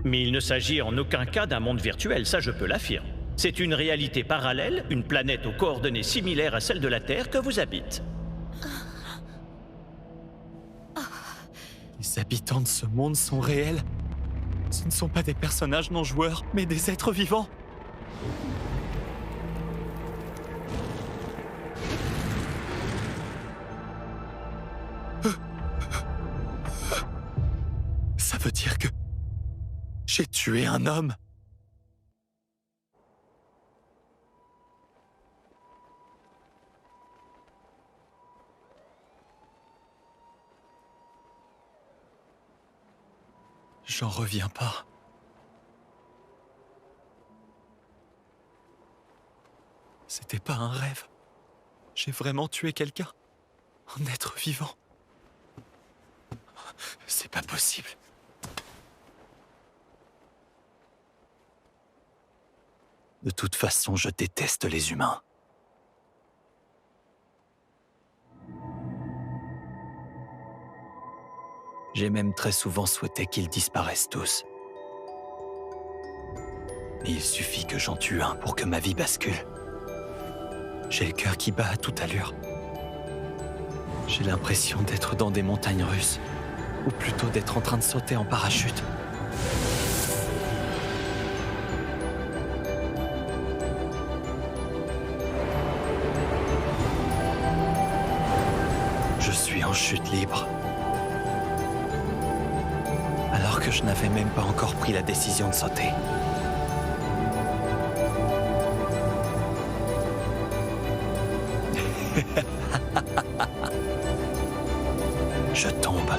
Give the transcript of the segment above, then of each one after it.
Mais il ne s'agit en aucun cas d'un monde virtuel, ça je peux l'affirmer. C'est une réalité parallèle, une planète aux coordonnées similaires à celles de la Terre que vous habitez. Les habitants de ce monde sont réels. Ce ne sont pas des personnages non joueurs, mais des êtres vivants. Ça veut dire que j'ai tué un homme. J'en reviens pas. C'était pas un rêve. J'ai vraiment tué quelqu'un. Un être vivant. C'est pas possible. De toute façon, je déteste les humains. J'ai même très souvent souhaité qu'ils disparaissent tous. Mais il suffit que j'en tue un pour que ma vie bascule. J'ai le cœur qui bat à toute allure. J'ai l'impression d'être dans des montagnes russes, ou plutôt d'être en train de sauter en parachute. Je suis en chute libre. Alors que je n'avais même pas encore pris la décision de sauter. Je tombe.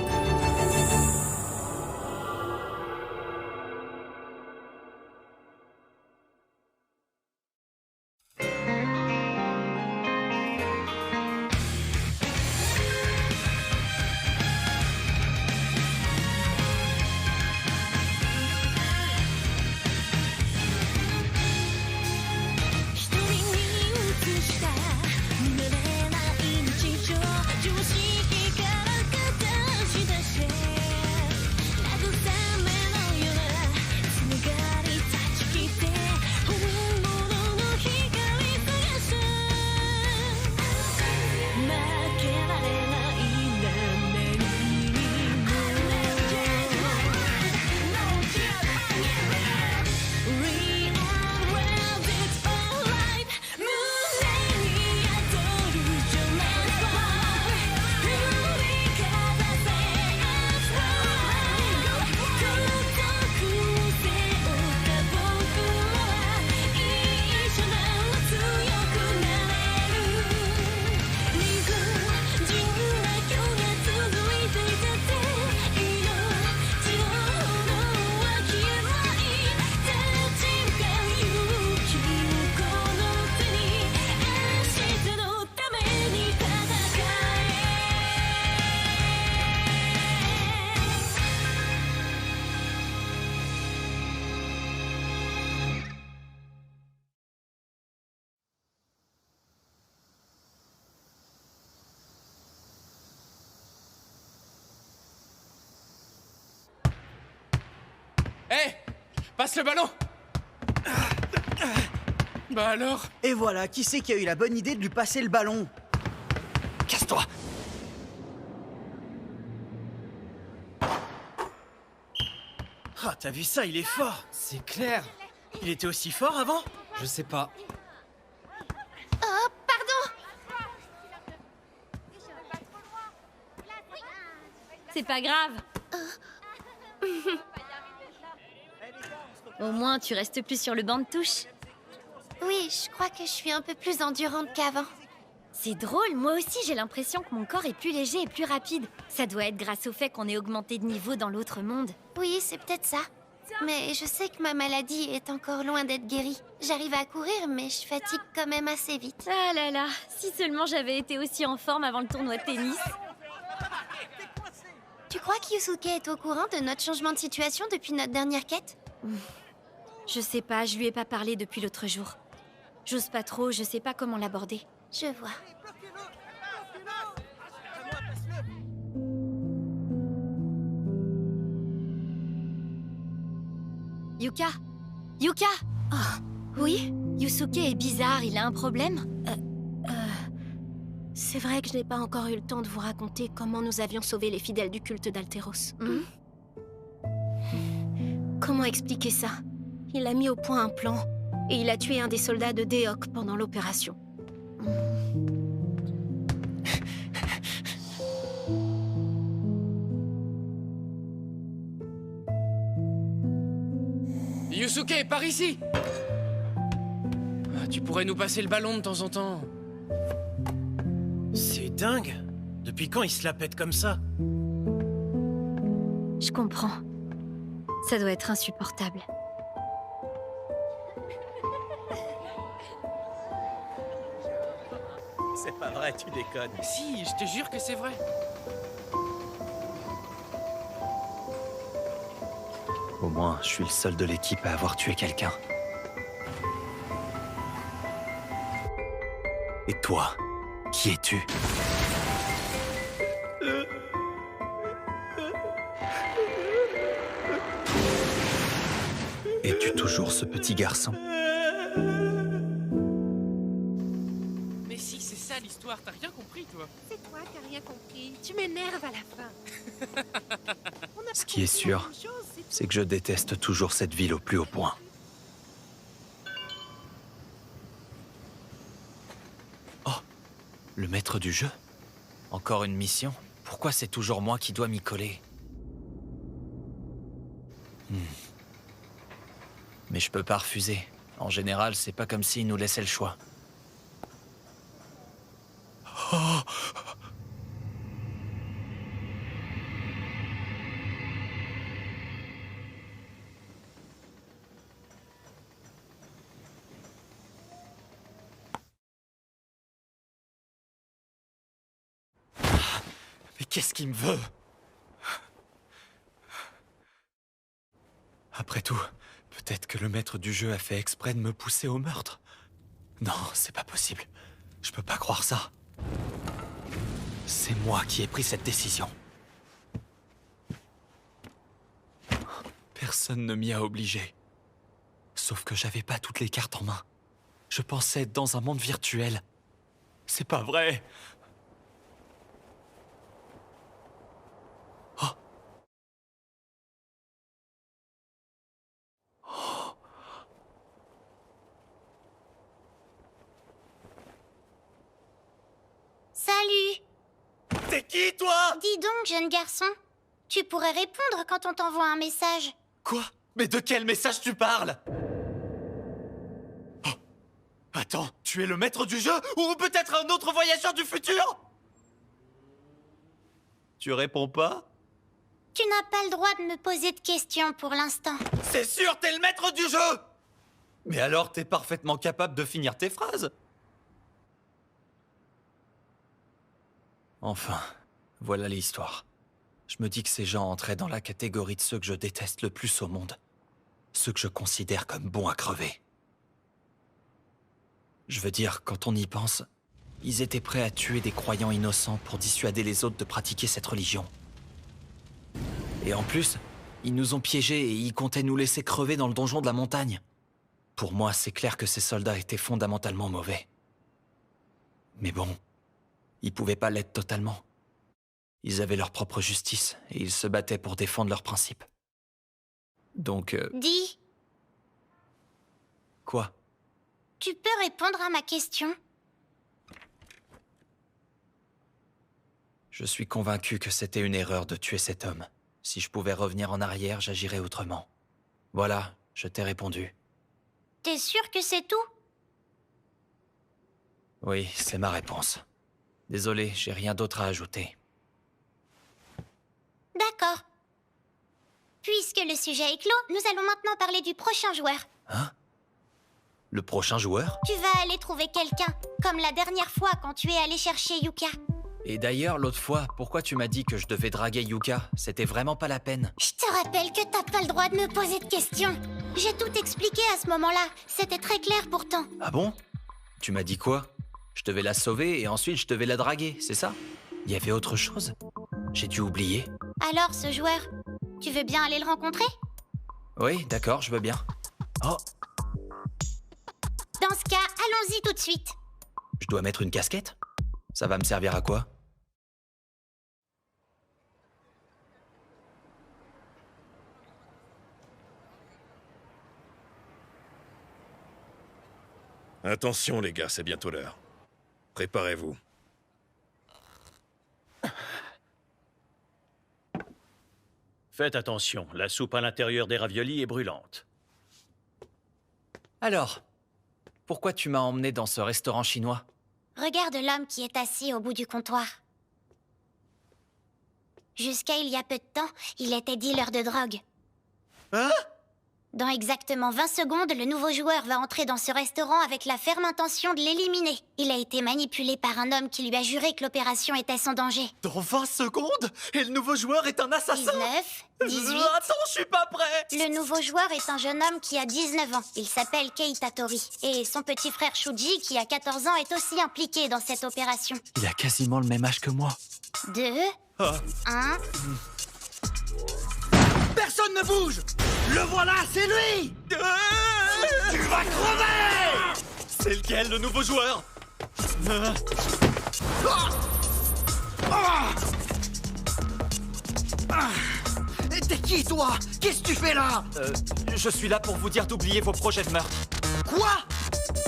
Hé, passe le ballon. Bah alors? Et voilà, qui c'est qui a eu la bonne idée de lui passer le ballon? Casse-toi! Ah, t'as vu ça, il est fort! C'est clair. Il était aussi fort avant? Je sais pas. Oh, pardon! C'est pas grave. Au moins, tu restes plus sur le banc de touche. Oui, je crois que je suis un peu plus endurante qu'avant. C'est drôle, moi aussi j'ai l'impression que mon corps est plus léger et plus rapide. Ça doit être grâce au fait qu'on ait augmenté de niveau dans l'autre monde. Oui, c'est peut-être ça. Mais je sais que ma maladie est encore loin d'être guérie. J'arrive à courir, mais je fatigue quand même assez vite. Ah là là, si seulement j'avais été aussi en forme avant le tournoi de tennis. Tu crois qu'Yusuke est au courant de notre changement de situation depuis notre dernière quête? Je sais pas, je lui ai pas parlé depuis l'autre jour. J'ose pas trop, je sais pas comment l'aborder. Je vois. Yuka? Yuka! Oui? Yusuke est bizarre, il a un problème? C'est vrai que je n'ai pas encore eu le temps de vous raconter comment nous avions sauvé les fidèles du culte d'Alteros. Comment expliquer ça? Il a mis au point un plan, et il a tué un des soldats de Déok pendant l'opération. Yusuke, par ici! Tu pourrais nous passer le ballon de temps en temps. C'est dingue. Depuis quand il se la pète comme ça? Je comprends. Ça doit être insupportable. C'est pas vrai, tu déconnes. Si, je te jure que c'est vrai. Au moins, je suis le seul de l'équipe à avoir tué quelqu'un. Et toi, qui es-tu? Es-tu toujours ce petit garçon? Mais si, c'est ça l'histoire, t'as rien compris, toi. C'est toi qui n'as rien compris. Tu m'énerves à la fin. Ce qui est sûr, c'est que je déteste toujours cette ville au plus haut point. Oh, le maître du jeu? Encore une mission? Pourquoi c'est toujours moi qui dois m'y coller? Mais je peux pas refuser. En général, c'est pas comme s'il nous laissait le choix. Oh. Mais qu'est-ce qu'il me veut? Après tout, peut-être que le maître du jeu a fait exprès de me pousser au meurtre. Non, c'est pas possible. Je peux pas croire ça. C'est moi qui ai pris cette décision. Personne ne m'y a obligé. Sauf que j'avais pas toutes les cartes en main. Je pensais être dans un monde virtuel. C'est pas vrai. Salut! T'es qui, toi? Dis donc, jeune garçon, tu pourrais répondre quand on t'envoie un message. Quoi? Mais de quel message tu parles? Oh. Attends, tu es le maître du jeu ou peut-être un autre voyageur du futur? Tu réponds pas? Tu n'as pas le droit de me poser de questions pour l'instant. C'est sûr, t'es le maître du jeu! Mais alors, t'es parfaitement capable de finir tes phrases. Enfin, voilà l'histoire. Je me dis que ces gens entraient dans la catégorie de ceux que je déteste le plus au monde. Ceux que je considère comme bons à crever. Je veux dire, quand on y pense, ils étaient prêts à tuer des croyants innocents pour dissuader les autres de pratiquer cette religion. Et en plus, ils nous ont piégés et ils comptaient nous laisser crever dans le donjon de la montagne. Pour moi, c'est clair que ces soldats étaient fondamentalement mauvais. Mais bon, ils pouvaient pas l'être totalement. Ils avaient leur propre justice et ils se battaient pour défendre leurs principes. Donc, Dis, quoi? tu peux répondre à ma question? Je suis convaincu que c'était une erreur de tuer cet homme. Si je pouvais revenir en arrière, j'agirais autrement. Voilà, je t'ai répondu. T'es sûr que c'est tout? Oui, c'est ma réponse. Désolé, j'ai rien d'autre à ajouter. D'accord. Puisque le sujet est clos, nous allons maintenant parler du prochain joueur. Hein? Le prochain joueur? Tu vas aller trouver quelqu'un, comme la dernière fois quand tu es allé chercher Yuka. Et d'ailleurs, l'autre fois, pourquoi tu m'as dit que je devais draguer Yuka? C'était vraiment pas la peine. Je te rappelle que t'as pas le droit de me poser de questions. J'ai tout expliqué à ce moment-là. C'était très clair pourtant. Ah bon? Tu m'as dit quoi? Je devais la sauver et ensuite je devais la draguer, c'est ça? Il y avait autre chose? J'ai dû oublier. Alors, ce joueur, tu veux bien aller le rencontrer? Oui, d'accord, je veux bien. Oh, Dans ce cas, allons-y tout de suite. je dois mettre une casquette? Ça va me servir à quoi? Attention les gars, c'est bientôt l'heure. Préparez-vous. Faites attention, la soupe à l'intérieur des raviolis est brûlante. Alors, pourquoi tu m'as emmené dans ce restaurant chinois? Regarde l'homme qui est assis au bout du comptoir. Jusqu'à il y a peu de temps, il était dealer de drogue. Hein? Dans exactement 20 secondes, le nouveau joueur va entrer dans ce restaurant avec la ferme intention de l'éliminer. Il a été manipulé par un homme qui lui a juré que l'opération était sans danger. Dans 20 secondes? Et le nouveau joueur est un assassin? 19, 18... Attends, je suis pas prêt! Le nouveau joueur est un jeune homme qui a 19 ans. Il s'appelle Keita Tori. Et son petit frère Shuji, qui a 14 ans, est aussi impliqué dans cette opération. Il a quasiment le même âge que moi. 2, 1... Personne ne bouge! Le voilà, c'est lui! Tu vas crever! C'est lequel, le nouveau joueur? T'es qui, toi? Qu'est-ce que tu fais là? Je suis là pour vous dire d'oublier vos projets de meurtre. Quoi?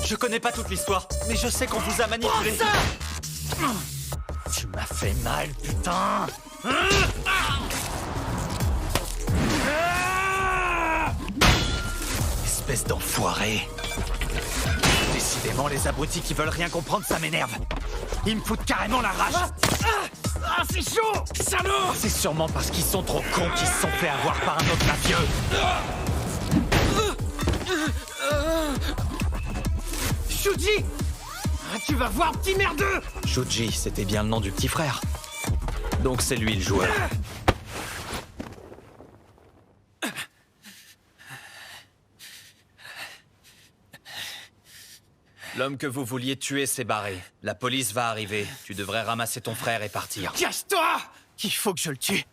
Je connais pas toute l'histoire, mais je sais qu'on vous a manipulé. ça! Tu m'as fait mal, putain! Espèce d'enfoiré. Décidément, les abrutis qui veulent rien comprendre, ça m'énerve. Ils me foutent carrément la rage. Ah, c'est chaud! Salaud! C'est sûrement parce qu'ils sont trop cons qu'ils se sont fait avoir par un autre mafieux. Shuji! Ah, tu vas voir, petit merdeux! Shuji, c'était bien le nom du petit frère. Donc c'est lui le joueur. L'homme que vous vouliez tuer s'est barré. La police va arriver. Tu devrais ramasser ton frère et partir. Cache-toi! Il faut que je le tue.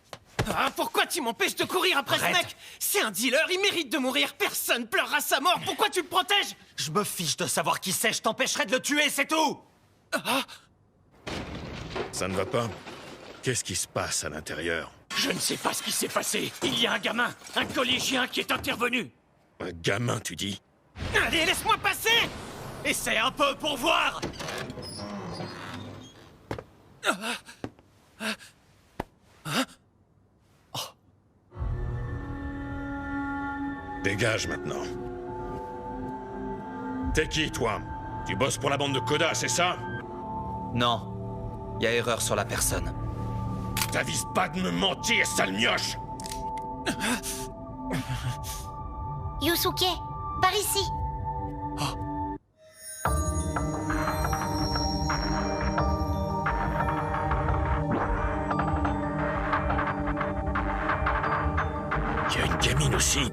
Ah, pourquoi tu m'empêches de courir après ce Arrête. mec? C'est un dealer, il mérite de mourir. Personne pleurera sa mort. Pourquoi tu le protèges? Je me fiche de savoir qui c'est, je t'empêcherai de le tuer, c'est tout! Ça ne va pas? Qu'est-ce qui se passe à l'intérieur? Je ne sais pas ce qui s'est passé. Il y a un gamin, un collégien qui est intervenu. Un gamin, tu dis? Allez, laisse-moi passer! Essaie un peu pour voir! Dégage maintenant. T'es qui, toi? Tu bosses pour la bande de Koda, c'est ça? Non. Y a erreur sur la personne. T'avises pas de me mentir, sale mioche! Yusuke, par ici. Il y a une gamine aussi.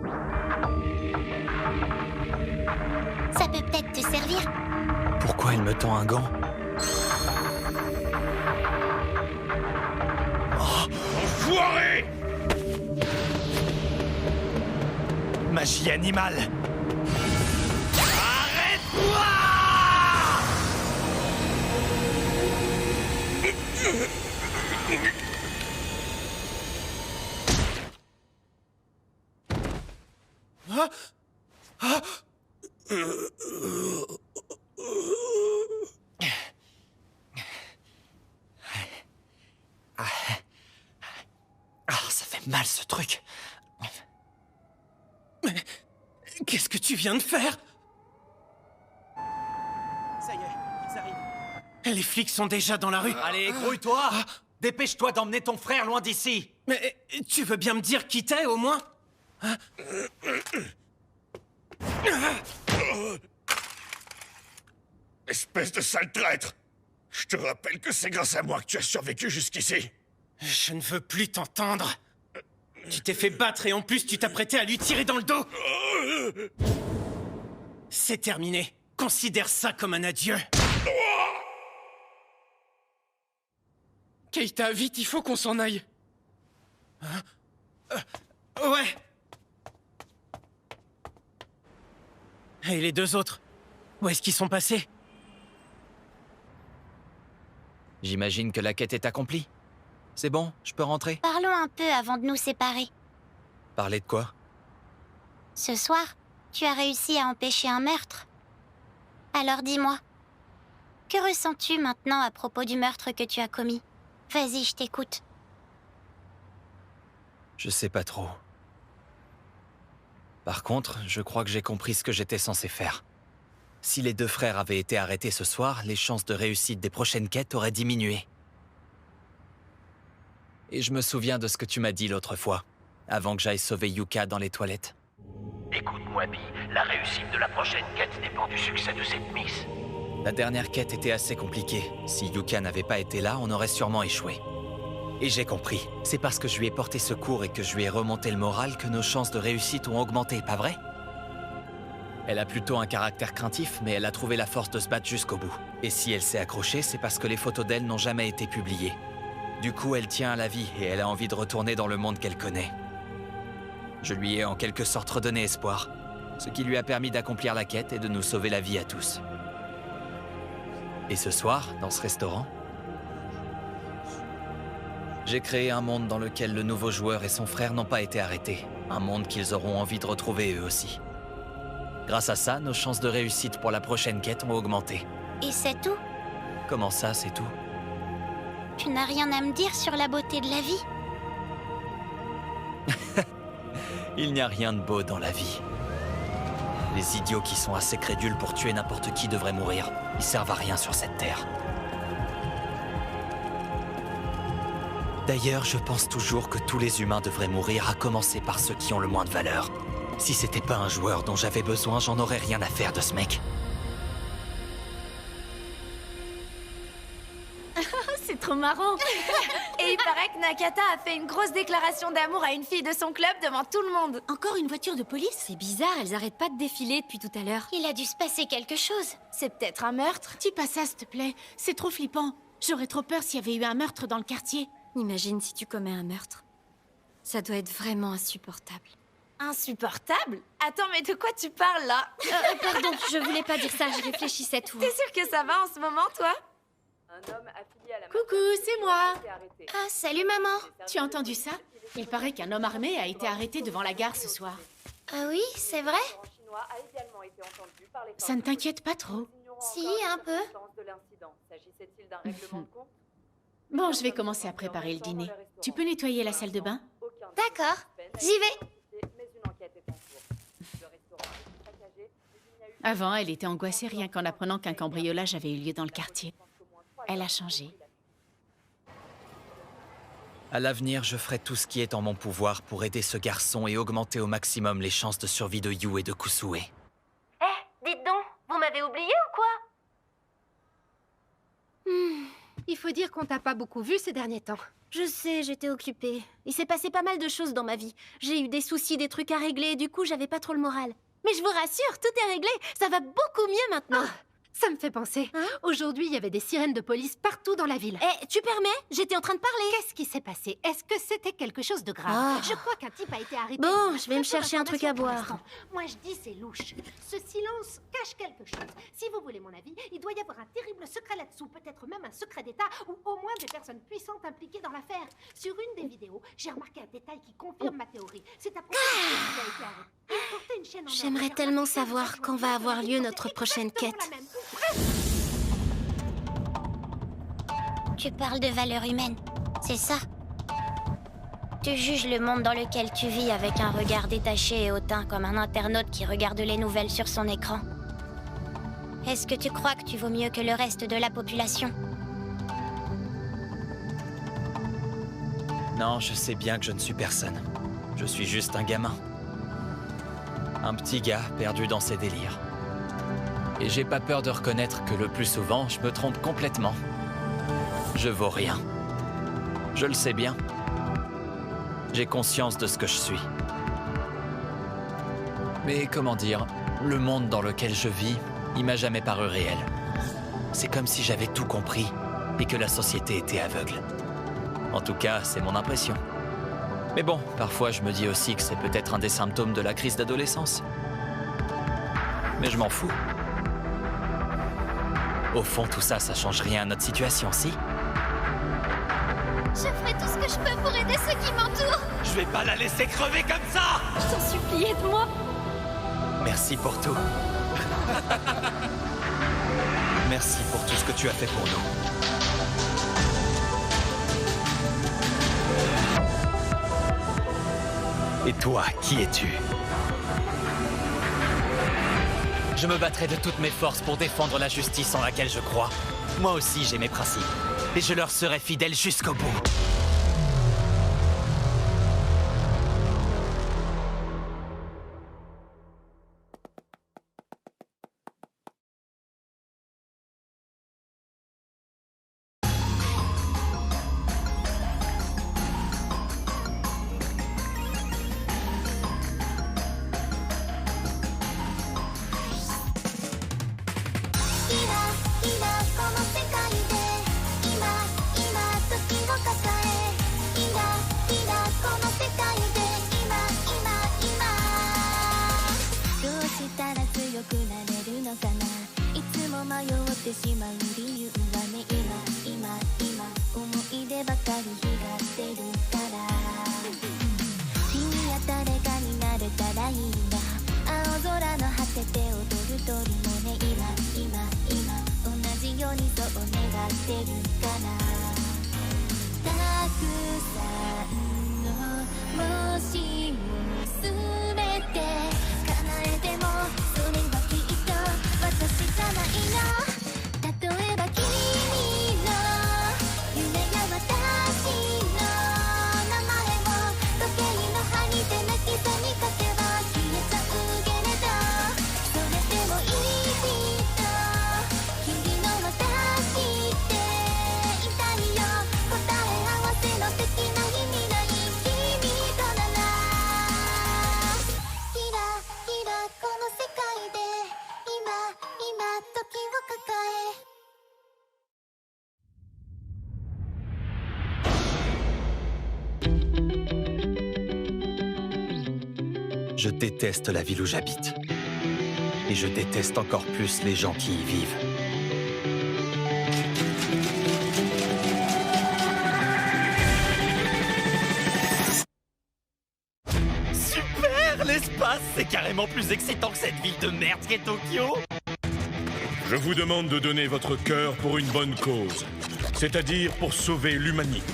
Ça peut peut-être te servir. Pourquoi elle me tend un gant? Enfoiré! Magie animale! Ah, ça fait mal ce truc. Qu'est-ce que tu viens de faire? Ça y est, ils arrivent. Les flics sont déjà dans la rue. Allez, grouille-toi! Dépêche-toi d'emmener ton frère loin d'ici! Mais tu veux bien me dire qui t'es, au moins? Espèce de sale traître! Je te rappelle que c'est grâce à moi que tu as survécu jusqu'ici. Je ne veux plus t'entendre. Tu t'es fait battre et en plus tu t'apprêtais à lui tirer dans le dos. C'est terminé. Considère ça comme un adieu. Keita, vite, il faut qu'on s'en aille. Ouais. Et les deux autres? Où est-ce qu'ils sont passés? J'imagine que la quête est accomplie. C'est bon, je peux rentrer? Parlons un peu avant de nous séparer. Parler de quoi? Ce soir, tu as réussi à empêcher un meurtre. Alors dis-moi, que ressens-tu maintenant à propos du meurtre que tu as commis? Vas-y, je t'écoute. Je sais pas trop. Par contre, je crois que j'ai compris ce que j'étais censé faire. Si les deux frères avaient été arrêtés ce soir, les chances de réussite des prochaines quêtes auraient diminué. Et je me souviens de ce que tu m'as dit l'autre fois, avant que j'aille sauver Yuka dans les toilettes. Écoute-moi, Bee, la réussite de la prochaine quête dépend du succès de cette miss. La dernière quête était assez compliquée. Si Yuka n'avait pas été là, on aurait sûrement échoué. Et j'ai compris. C'est parce que je lui ai porté secours et que je lui ai remonté le moral que nos chances de réussite ont augmenté, pas vrai? Elle a plutôt un caractère craintif, mais elle a trouvé la force de se battre jusqu'au bout. Et si elle s'est accrochée, c'est parce que les photos d'elle n'ont jamais été publiées. Du coup, elle tient à la vie et elle a envie de retourner dans le monde qu'elle connaît. Je lui ai en quelque sorte redonné espoir, ce qui lui a permis d'accomplir la quête et de nous sauver la vie à tous. Et ce soir, dans ce restaurant, j'ai créé un monde dans lequel le nouveau joueur et son frère n'ont pas été arrêtés. Un monde qu'ils auront envie de retrouver eux aussi. Grâce à ça, nos chances de réussite pour la prochaine quête ont augmenté. Et c'est tout? Comment ça, c'est tout? Tu n'as rien à me dire sur la beauté de la vie? Il n'y a rien de beau dans la vie. Les idiots qui sont assez crédules pour tuer n'importe qui devraient mourir. Ils servent à rien sur cette terre. D'ailleurs, je pense toujours que tous les humains devraient mourir, à commencer par ceux qui ont le moins de valeur. Si c'était pas un joueur dont j'avais besoin, j'en aurais rien à faire de ce mec. C'est trop marrant. Et il paraît que Nakata a fait une grosse déclaration d'amour à une fille de son club devant tout le monde. Encore une voiture de police? C'est bizarre, elles arrêtent pas de défiler depuis tout à l'heure. Il a dû se passer quelque chose. C'est peut-être un meurtre. Dis pas ça, s'il te plaît. C'est trop flippant. J'aurais trop peur s'il y avait eu un meurtre dans le quartier. Imagine si tu commets un meurtre. Ça doit être vraiment insupportable. Insupportable? Attends, mais de quoi tu parles là? Pardon, je voulais pas dire ça, je réfléchissais tout. T'es sûr que ça va en ce moment, toi? Coucou, c'est moi. Ah, salut maman. Tu as entendu ça? Il paraît qu'un homme armé a été arrêté devant la gare ce soir. Ah oui, c'est vrai? Ça ne t'inquiète pas trop? Si, un peu. Bon, je vais commencer à préparer le dîner. Tu peux nettoyer la salle de bain? D'accord, j'y vais. Avant, elle était angoissée rien qu'en apprenant qu'un cambriolage avait eu lieu dans le quartier. Elle a changé. À l'avenir, je ferai tout ce qui est en mon pouvoir pour aider ce garçon et augmenter au maximum les chances de survie de Yu et de Kusue. Dites donc, vous m'avez oublié ou quoi? Il faut dire qu'on t'a pas beaucoup vu ces derniers temps. Je sais, j'étais occupée. Il s'est passé pas mal de choses dans ma vie. J'ai eu des soucis, des trucs à régler, et du coup, j'avais pas trop le moral. Mais je vous rassure, tout est réglé. Ça va beaucoup mieux maintenant. Ça me fait penser. Aujourd'hui, il y avait des sirènes de police partout dans la ville. Eh, tu permets? J'étais en train de parler. Qu'est-ce qui s'est passé? Est-ce que c'était quelque chose de grave? Je crois qu'un type a été arrêté. Bon, je vais me chercher un truc à boire. Moi, je dis c'est louche. Ce silence cache quelque chose. Si vous voulez mon avis, il doit y avoir un terrible secret là-dessous. Peut-être même un secret d'État ou au moins des personnes puissantes impliquées dans l'affaire. Sur une des vidéos, j'ai remarqué un détail qui confirme ma théorie. C'est à propos de celui qui a été arrêté. Il portait une chaîne en or. J'aimerais tellement savoir quand va avoir lieu notre prochaine quête. Tu parles de valeurs humaines, c'est ça? Tu juges le monde dans lequel tu vis avec un regard détaché et hautain comme un internaute qui regarde les nouvelles sur son écran. Est-ce que tu crois que tu vaux mieux que le reste de la population? Non, je sais bien que je ne suis personne. Je suis juste un gamin. Un petit gars perdu dans ses délires. Et j'ai pas peur de reconnaître que le plus souvent, je me trompe complètement. Je vaux rien. Je le sais bien. J'ai conscience de ce que je suis. Mais comment dire, le monde dans lequel je vis, il m'a jamais paru réel. C'est comme si j'avais tout compris et que la société était aveugle. En tout cas, c'est mon impression. Mais bon, parfois je me dis aussi que c'est peut-être un des symptômes de la crise d'adolescence. Mais je m'en fous. Au fond, tout ça, ça change rien à notre situation, si? Je ferai tout ce que je peux pour aider ceux qui m'entourent. Je vais pas la laisser crever comme ça! Je t'en supplie, aide-moi. Merci pour tout. Merci pour tout ce que tu as fait pour nous. Et toi, qui es-tu? Je me battrai de toutes mes forces pour défendre la justice en laquelle je crois. Moi aussi, j'ai mes principes. Et je leur serai fidèle jusqu'au bout. Je déteste la ville où j'habite. Et je déteste encore plus les gens qui y vivent. Super! L'espace, c'est carrément plus excitant que cette ville de merde qu'est Tokyo! Je vous demande de donner votre cœur pour une bonne cause. C'est-à-dire pour sauver l'humanité.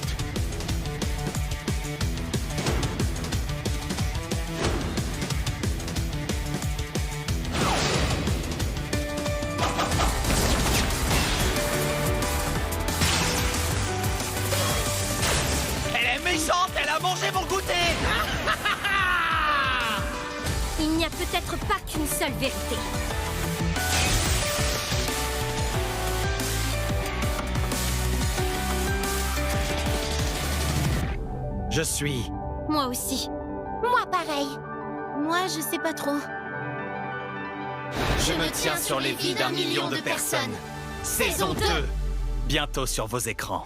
Elle a mangé mon goûter! Il n'y a peut-être pas qu'une seule vérité. Je suis... Moi aussi. Moi pareil. Moi, je sais pas trop. Je me tiens sur les vies d'1 million de personnes. Saison 2. Bientôt sur vos écrans.